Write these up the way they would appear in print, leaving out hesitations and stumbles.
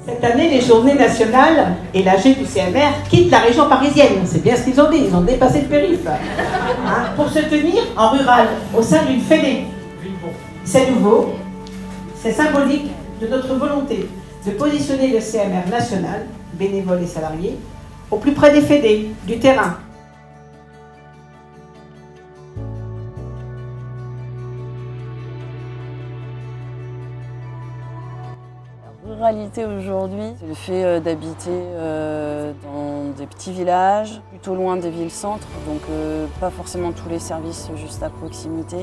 Cette année, les journées nationales et l'AG du CMR quittent la région parisienne. C'est bien ce qu'ils ont dit, ils ont dépassé le périph'. Pour se tenir en rural, au sein d'une fédé. C'est nouveau, c'est symbolique de notre volonté de positionner le CMR national, bénévoles et salariés, au plus près des fédés, du terrain. La ruralité aujourd'hui, c'est le fait d'habiter dans des petits villages, plutôt loin des villes-centres, donc pas forcément tous les services juste à proximité.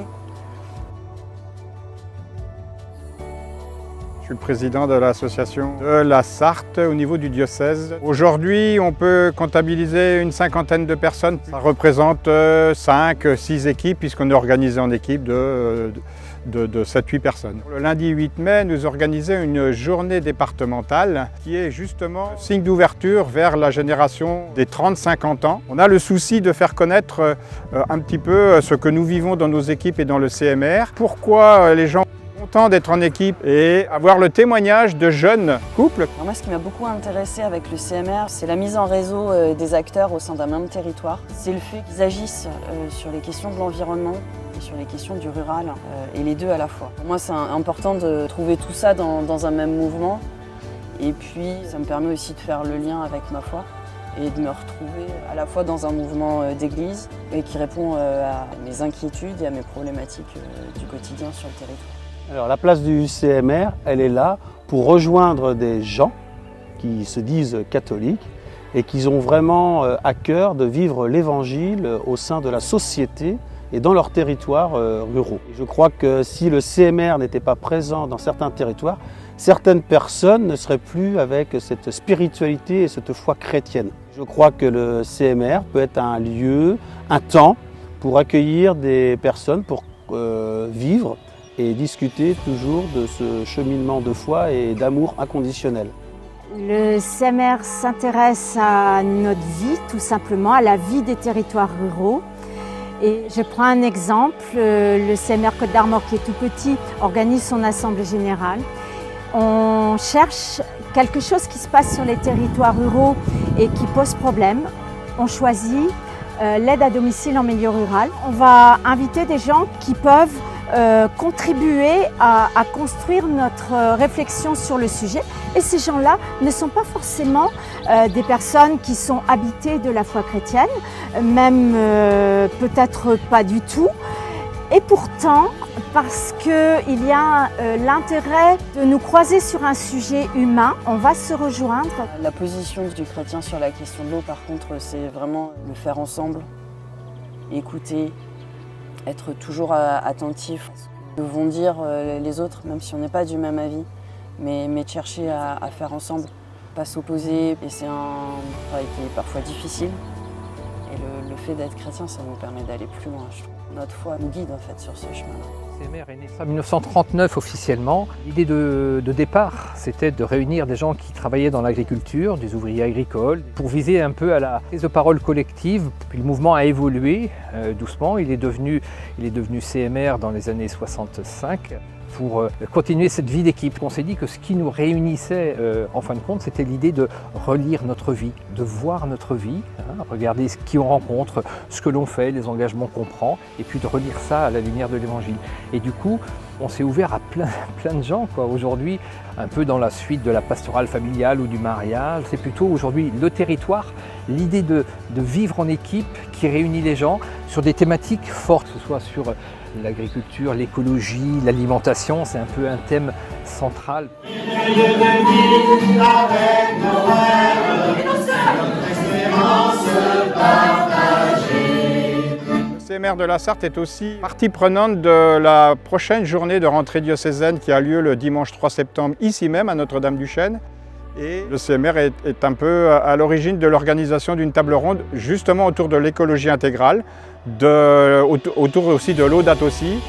Je suis le président de l'association de la Sarthe au niveau du diocèse. Aujourd'hui, on peut comptabiliser une cinquantaine de personnes. Ça représente 5-6 équipes puisqu'on est organisé en équipe de 7-8 personnes. Le lundi 8 mai, nous organisons une journée départementale qui est justement signe d'ouverture vers la génération des 30-50 ans. On a le souci de faire connaître un petit peu ce que nous vivons dans nos équipes et dans le CMR. Pourquoi les gens content d'être en équipe et avoir le témoignage de jeunes couples. Alors moi, ce qui m'a beaucoup intéressé avec le CMR, c'est la mise en réseau des acteurs au sein d'un même territoire. C'est le fait qu'ils agissent sur les questions de l'environnement et sur les questions du rural, et les deux à la fois. Pour moi, c'est important de trouver tout ça dans un même mouvement. Et puis, ça me permet aussi de faire le lien avec ma foi et de me retrouver à la fois dans un mouvement d'église et qui répond à mes inquiétudes et à mes problématiques du quotidien sur le territoire. Alors la place du CMR, elle est là pour rejoindre des gens qui se disent catholiques et qui ont vraiment à cœur de vivre l'évangile au sein de la société et dans leurs territoires ruraux. Je crois que si le CMR n'était pas présent dans certains territoires, certaines personnes ne seraient plus avec cette spiritualité et cette foi chrétienne. Je crois que le CMR peut être un lieu, un temps pour accueillir des personnes, pour vivre et discuter toujours de ce cheminement de foi et d'amour inconditionnel. Le CMR s'intéresse à notre vie, tout simplement, à la vie des territoires ruraux. Et je prends un exemple, le CMR Côte d'Armor, qui est tout petit, organise son assemblée générale. On cherche quelque chose qui se passe sur les territoires ruraux et qui pose problème. On choisit l'aide à domicile en milieu rural. On va inviter des gens qui peuvent contribuer à construire notre réflexion sur le sujet. Et ces gens-là ne sont pas forcément des personnes qui sont habitées de la foi chrétienne, même peut-être pas du tout. Et pourtant, parce qu'il y a l'intérêt de nous croiser sur un sujet humain, on va se rejoindre. La position du chrétien sur la question de l'eau, par contre, c'est vraiment le faire ensemble, écouter, être toujours attentif à ce que vont dire les autres, même si on n'est pas du même avis, mais de chercher à faire ensemble, pas s'opposer. Et c'est un travail qui est parfois difficile. Et le fait d'être chrétien, ça nous permet d'aller plus loin, je trouve. Notre foi nous guide en fait sur ce chemin-là. Le CMR est né en 1939 officiellement. L'idée de départ, c'était de réunir des gens qui travaillaient dans l'agriculture, des ouvriers agricoles, pour viser un peu à la prise de parole collective. Puis le mouvement a évolué doucement. Il est devenu CMR dans les années 65. Pour continuer cette vie d'équipe. On s'est dit que ce qui nous réunissait en fin de compte, c'était l'idée de relire notre vie, de voir notre vie, regarder qui on rencontre, ce que l'on fait, les engagements qu'on prend, et puis de relire ça à la lumière de l'Évangile. Et du coup, on s'est ouvert à plein de gens. Aujourd'hui, un peu dans la suite de la pastorale familiale ou du mariage, c'est plutôt aujourd'hui le territoire, l'idée de vivre en équipe qui réunit les gens sur des thématiques fortes, que ce soit sur l'agriculture, l'écologie, l'alimentation, c'est un peu un thème central. Le CMR de la Sarthe est aussi partie prenante de la prochaine journée de rentrée diocésaine qui a lieu le dimanche 3 septembre ici même à Notre-Dame-du-Chêne. Et le CMR est un peu à l'origine de l'organisation d'une table ronde justement autour de l'écologie intégrale, autour aussi de Laudato Si,